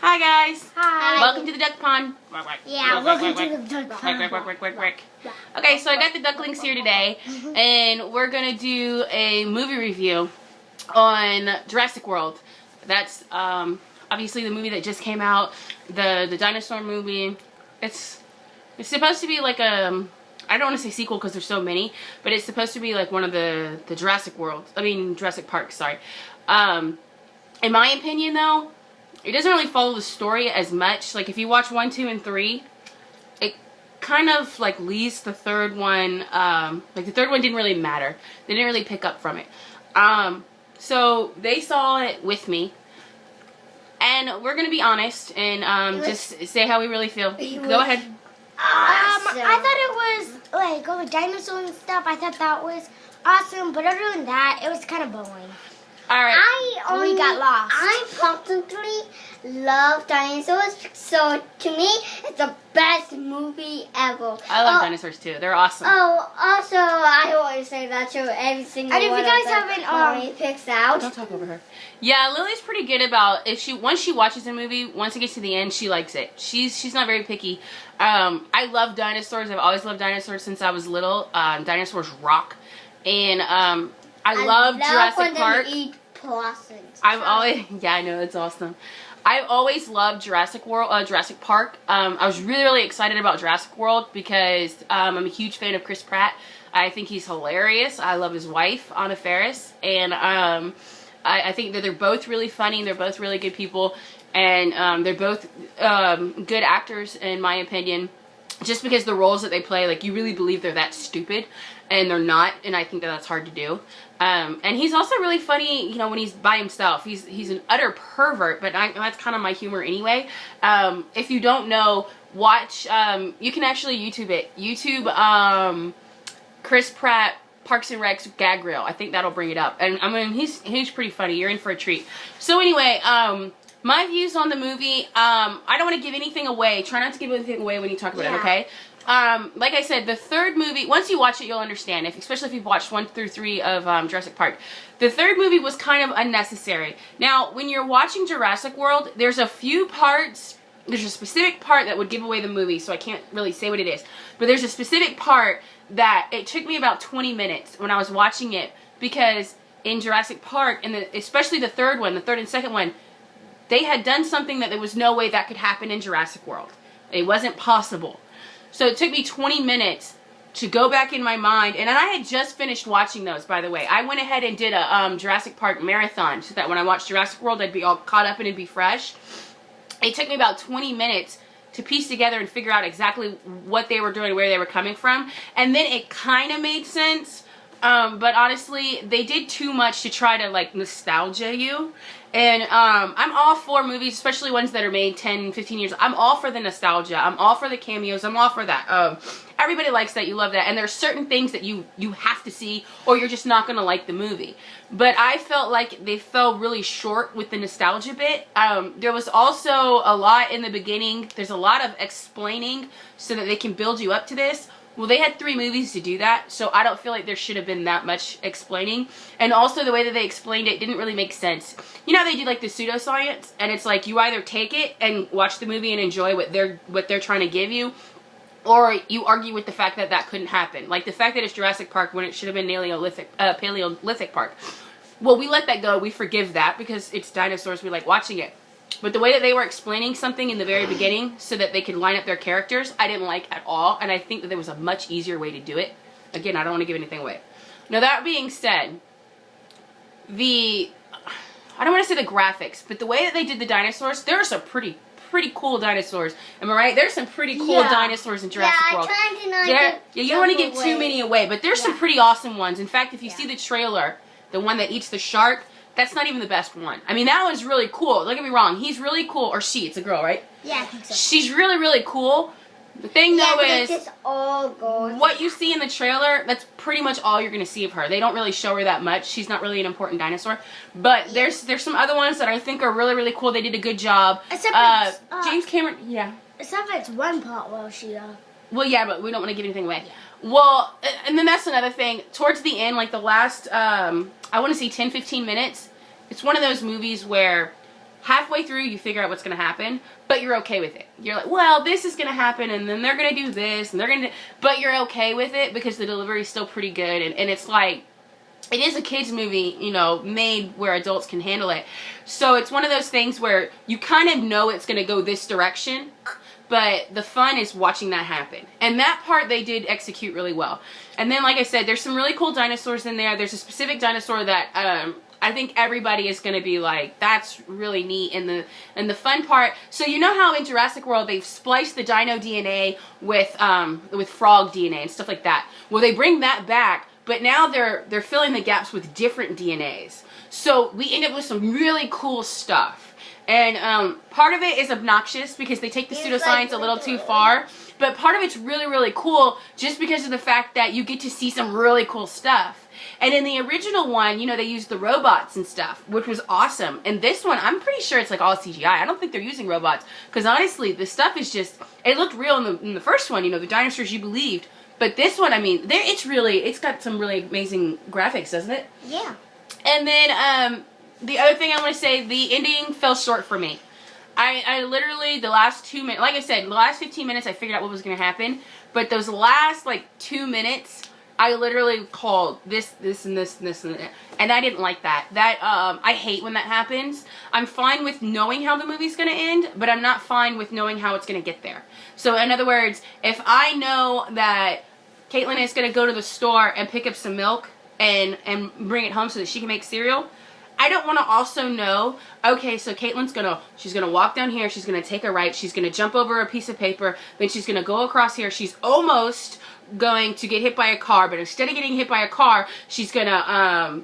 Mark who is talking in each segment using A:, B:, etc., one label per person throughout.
A: Hi guys.
B: Hi.
A: Welcome to the duck pond.
B: Yeah, welcome to the duck pond.
A: Okay, so I got the ducklings here today, and we're gonna do a movie review on Jurassic World. That's obviously the movie that just came out, the dinosaur movie. It's supposed to be like a, I don't want to say sequel because there's so many, but it's supposed to be like one of the Jurassic Park, sorry. In my opinion though, it doesn't really follow the story as much. Like if you watch 1, 2, and 3, it kind of like leaves the third one, like the third one didn't really matter. They didn't really pick up from it. So they saw it with me. And we're going to be honest and just say how we really feel. Go ahead.
B: I thought it was like all the dinosaurs and stuff. I thought that was awesome, but other than that, it was kind of boring.
A: Alright.
B: We got lost.
C: I personally love dinosaurs, so to me, it's the best movie ever.
A: I love dinosaurs too. They're awesome.
C: Oh, also, I always say that to every single
B: And if
C: one
B: you guys
C: of them
B: haven't,
C: picks out.
A: Don't talk over her. Yeah, Lily's pretty good about once she watches a movie, once it gets to the end, she likes it. She's not very picky. I love dinosaurs. I've always loved dinosaurs since I was little. Dinosaurs rock, and I love Jurassic Park. I've always, yeah, I know, it's awesome. I've always loved Jurassic World, Jurassic Park. I was really excited about Jurassic World because I'm a huge fan of Chris Pratt. I think he's hilarious. I love his wife, Anna Faris, and I think that they're both really funny. They're both really good people, and they're both good actors, in my opinion. Just because the roles that they play, like, you really believe they're that stupid, and they're not, and I think that that's hard to do. And he's also really funny, you know, when he's by himself. He's an utter pervert, but that's kind of my humor anyway. If you don't know, watch, you can actually YouTube it. YouTube, Chris Pratt, Parks and Rec's gag reel. I think that'll bring it up. And, I mean, he's pretty funny. You're in for a treat. So anyway, my views on the movie, I don't want to give anything away. Try not to give anything away when you talk about it, okay? Like I said, the third movie, once you watch it, you'll understand. Especially if you've watched 1 through 3 of Jurassic Park. The third movie was kind of unnecessary. Now, when you're watching Jurassic World, there's a few parts, there's a specific part that would give away the movie, so I can't really say what it is. But there's a specific part that it took me about 20 minutes when I was watching it, because in Jurassic Park, and especially the third and second one, they had done something that there was no way that could happen in Jurassic World. It wasn't possible. So it took me 20 minutes to go back in my mind, and I had just finished watching those, by the way. I went ahead and did a Jurassic Park marathon, so that when I watched Jurassic World, I'd be all caught up and it'd be fresh. It took me about 20 minutes to piece together and figure out exactly what they were doing, where they were coming from, and then it kind of made sense. But honestly, they did too much to try to, like, nostalgia you. And I'm all for movies, especially ones that are made 10, 15 years. I'm all for the nostalgia. I'm all for the cameos. I'm all for that. Everybody likes that. You love that. And there's certain things that you have to see, or you're just not going to like the movie. But I felt like they fell really short with the nostalgia bit. There was also a lot in the beginning. There's a lot of explaining so that they can build you up to this. Well, they had 3 movies to do that, so I don't feel like there should have been that much explaining. And also, the way that they explained it didn't really make sense. You know how they do, like, the pseudoscience? And it's like, you either take it and watch the movie and enjoy what they're trying to give you, or you argue with the fact that that couldn't happen. Like, the fact that it's Jurassic Park when it should have been Paleolithic Park. Well, we let that go. We forgive that because it's dinosaurs. We like watching it. But the way that they were explaining something in the very beginning so that they could line up their characters, I didn't like at all. And I think that there was a much easier way to do it. Again, I don't want to give anything away. Now, that being said, I don't want to say the graphics, but the way that they did the dinosaurs, there are some pretty cool dinosaurs. Am I right? There's some pretty cool dinosaurs in Jurassic World. You don't want to give too many away, but there's some pretty awesome ones. In fact, if you see the trailer, the one that eats the shark, that's not even the best one. I mean, that one's really cool. Don't get me wrong. He's really cool. Or she. It's a girl, right?
B: Yeah, I think so.
A: She's really, really cool. The thing, though, is
C: it's all gold.
A: what you see in the trailer, that's pretty much all you're going to see of her. They don't really show her that much. She's not really an important dinosaur. But there's some other ones that I think are really, really cool. They did a good job.
B: Except
A: James Cameron, yeah.
B: Except it's one part where she,
A: Well, yeah, but we don't want to give anything away. Yeah. Well, and then that's another thing. Towards the end, like the last, I want to say 10, 15 minutes, it's one of those movies where halfway through you figure out what's going to happen, but you're okay with it. You're like, well, this is going to happen, and then they're going to do this, and they're going to, but you're okay with it because the delivery is still pretty good, and it's like, it is a kids movie, you know, made where adults can handle it. So it's one of those things where you kind of know it's going to go this direction, but the fun is watching that happen. And that part they did execute really well. And then, like I said, there's some really cool dinosaurs in there. There's a specific dinosaur that I think everybody is going to be like, that's really neat. And the fun part, so you know how in Jurassic World they've spliced the dino DNA with frog DNA and stuff like that. Well, they bring that back, but now they're filling the gaps with different DNAs. So we end up with some really cool stuff. And part of it is obnoxious because they take the pseudoscience a little too far. But part of it's really, really cool just because of the fact that you get to see some really cool stuff. And in the original one, you know, they used the robots and stuff, which was awesome. And this one, I'm pretty sure it's like all CGI. I don't think they're using robots. Because honestly, the stuff is just, it looked real in the first one, you know, the dinosaurs you believed. But this one, I mean, it's got some really amazing graphics, doesn't it?
B: Yeah.
A: And then, the other thing I want to say, the ending fell short for me. I literally, the last 2 minutes, like I said, the last 15 minutes I figured out what was going to happen. But those last, like, 2 minutes, I literally called this, and this, and this, and that. And I didn't like that. I hate when that happens. I'm fine with knowing how the movie's going to end, but I'm not fine with knowing how it's going to get there. So, in other words, if I know that Caitlin is going to go to the store and pick up some milk and bring it home so that she can make cereal, I don't want to also know, okay, so Caitlin's she's gonna walk down here, she's gonna take a right, she's gonna jump over a piece of paper, then she's gonna go across here, she's almost going to get hit by a car, but instead of getting hit by a car, she's gonna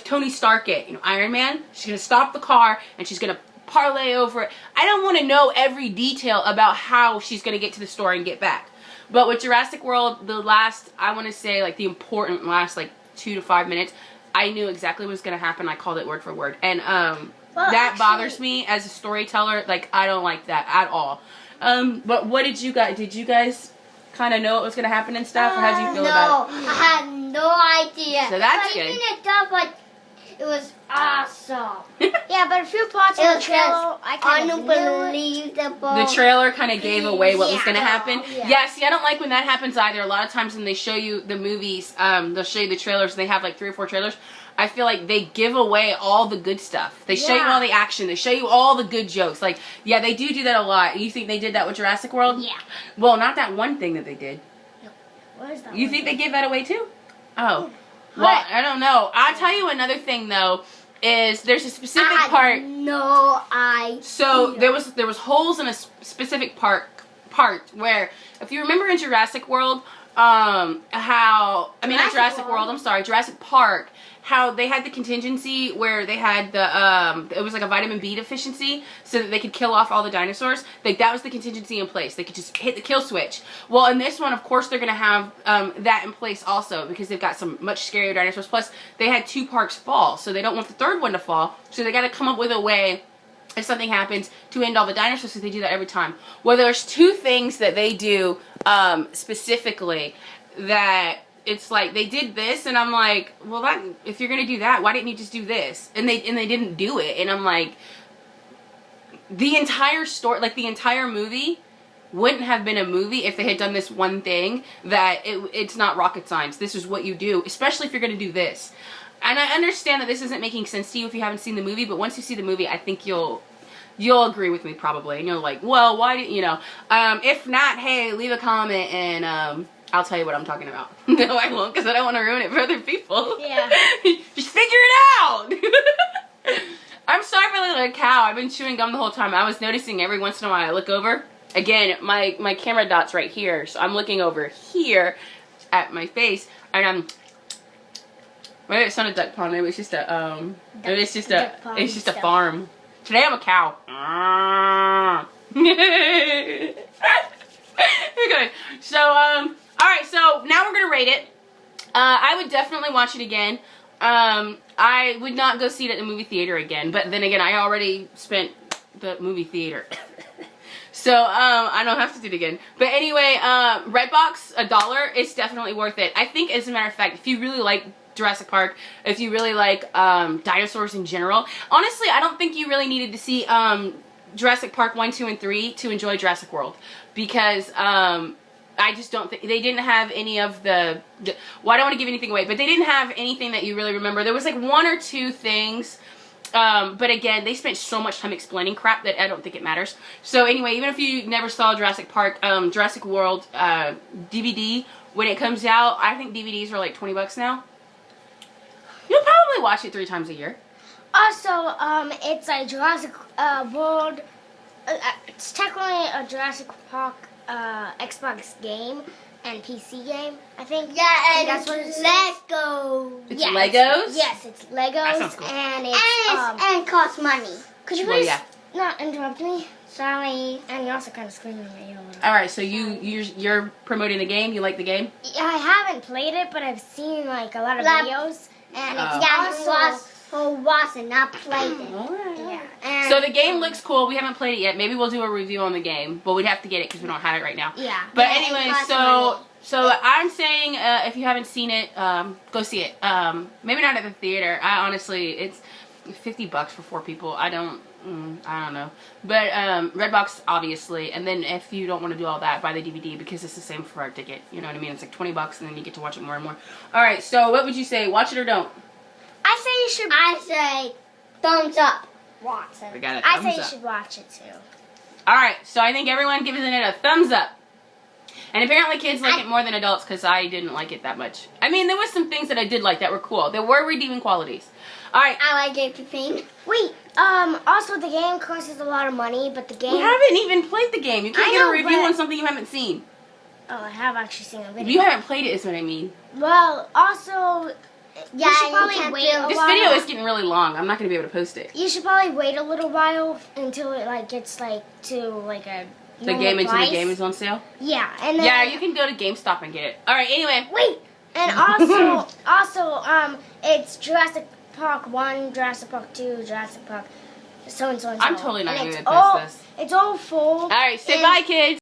A: Tony Stark it, you know, Iron Man, she's gonna stop the car, and she's gonna parlay over it. I don't want to know every detail about how she's gonna get to the store and get back. But with Jurassic World, the last, I want to say, like, the important last, like, 2 to 5 minutes, I knew exactly what was going to happen. I called it word for word. And that bothers me as a storyteller. Like, I don't like that at all. But what did you guys kind of know what was going to happen and stuff? Or how did you feel about it?
C: No, I had no idea.
A: So that's good.
C: It was awesome.
B: Yeah, but if you're watching the trailer, I kind of knew it.
C: Unbelievable.
A: The trailer kind of gave away what was going to happen.
C: Yeah.
A: See, I don't like when that happens either. A lot of times when they show you the movies, they'll show you the trailers, and they have like 3 or 4 trailers. I feel like they give away all the good stuff. They show you all the action. They show you all the good jokes. Like, yeah, they do that a lot. You think they did that with Jurassic World?
B: Yeah.
A: Well, not that one thing that they did.
B: No. What is that?
A: You think they give that away too? Oh. Well, I don't know. I'll tell you another thing though, is there's a specific part.
C: No idea.
A: So there was holes in a specific part where, if you remember in Jurassic World, Jurassic Park, how they had the contingency where they had it was like a vitamin B deficiency so that they could kill off all the dinosaurs. Like, that was the contingency in place. They could just hit the kill switch. Well, in this one, of course, they're going to have that in place also because they've got some much scarier dinosaurs. Plus, they had 2 parks fall, so they don't want the 3rd one to fall. So they got to come up with a way, if something happens, to end all the dinosaurs, because they do that every time. Well, there's 2 things that they do specifically that it's like, they did this, and I'm like, well, if you're gonna do that, why didn't you just do this? And they didn't do it, and I'm like, the entire story, like the entire movie, wouldn't have been a movie if they had done this one thing. That it's not rocket science. This is what you do, especially if you're gonna do this. And I understand that this isn't making sense to you if you haven't seen the movie, but once you see the movie, I think you'll agree with me probably, and you're like, well, why didn't you know? If not, hey, leave a comment and I'll tell you what I'm talking about. No, I won't, because I don't want to ruin it for other people.
B: Yeah.
A: Just figure it out! I'm sorry for looking like a cow. I've been chewing gum the whole time. I was noticing every once in a while I look over. Again, my camera dot's right here, so I'm looking over here at my face, and maybe it's not a duck pond, maybe it's just a, it's just a farm. Today I'm a cow. Okay, so, alright, so now we're gonna rate it. I would definitely watch it again. I would not go see it at the movie theater again, but then again, I already spent the movie theater. So, I don't have to do it again. But anyway, Redbox, $1, it's definitely worth it. I think, as a matter of fact, if you really like Jurassic Park, if you really like dinosaurs in general. Honestly, I don't think you really needed to see Jurassic Park 1, 2, and 3 to enjoy Jurassic World, because I just don't think they didn't have any of the well, I don't want to give anything away, but they didn't have anything that you really remember. There was like 1 or 2 things, but again, they spent so much time explaining crap that I don't think it matters. So anyway, even if you never saw Jurassic Park, Jurassic World DVD, when it comes out, I think DVDs are like $20 now. You'll probably watch it 3 times a year.
B: Also, it's a Jurassic World. It's technically a Jurassic Park Xbox game and PC game, I think.
C: Yeah, and
B: that's what it's
C: Lego.
A: It's Legos?
B: Yes, it's Legos.
A: That sounds cool.
B: And it's
C: And it costs money.
B: could you
A: Well,
B: please
A: yeah.
B: not interrupt me?
C: Sorry.
B: And you're also kind of screaming at me.
A: All right, so you're promoting the game. You like the game?
B: I haven't played it, but I've seen like a lot of videos, and it's
C: Yeah,
B: also
C: who was and not played it.
A: All right.
B: yeah. And
A: So the game looks cool. We haven't played it yet. Maybe we'll do a review on the game. Well, we'd have to get it because we don't have it right now.
B: yeah.
A: But
C: Yeah,
A: anyway,
C: it costs
A: so
C: money.
A: I'm saying if you haven't seen it, go see it. Maybe not at the theater. I honestly, it's $50 for 4 people. I don't know. But Redbox obviously, and then if you don't want to do all that, buy the DVD because it's the same for our ticket. You know what I mean? It's like $20 and then you get to watch it more and more. All right. So what would you say? Watch it or don't?
B: I say you should.
C: I say thumbs up.
B: Watson.
A: We got a
B: I
A: thumbs
B: say you
A: up.
B: should watch it too.
A: All right. So I think everyone gives it a thumbs up. And apparently kids like it more than adults because I didn't like it that much. I mean, there was some things that I did like that were cool. There were redeeming qualities. All right.
C: I like it, Pepine.
B: Wait. Also, the game costs a lot of money, but the game.
A: You haven't even played the game. You can't
B: I
A: get a
B: know,
A: review
B: but-
A: on something you haven't seen.
B: Oh, I have actually seen a video.
A: You haven't played it is what I mean.
B: Well, also,
C: Yeah,
B: you should
C: you
B: probably
C: can't
B: wait
C: do-
B: a
A: This
B: while.
A: video is getting really long. I'm not going to be able to post it.
B: You should probably wait a little while until it like gets like to like a
A: The
B: normal
A: game until the
B: price.
A: game is on sale?
B: Yeah, and then
A: Yeah, you can go to GameStop and get it. All right, anyway.
B: wait, and also, it's Jurassic Park 1, Jurassic Park 2, Jurassic Park so and so and so.
A: I'm totally not
B: And
A: even
B: it's
A: gonna post
B: all-
A: this.
B: It's all full.
A: All right, say
B: and-
A: bye, kids.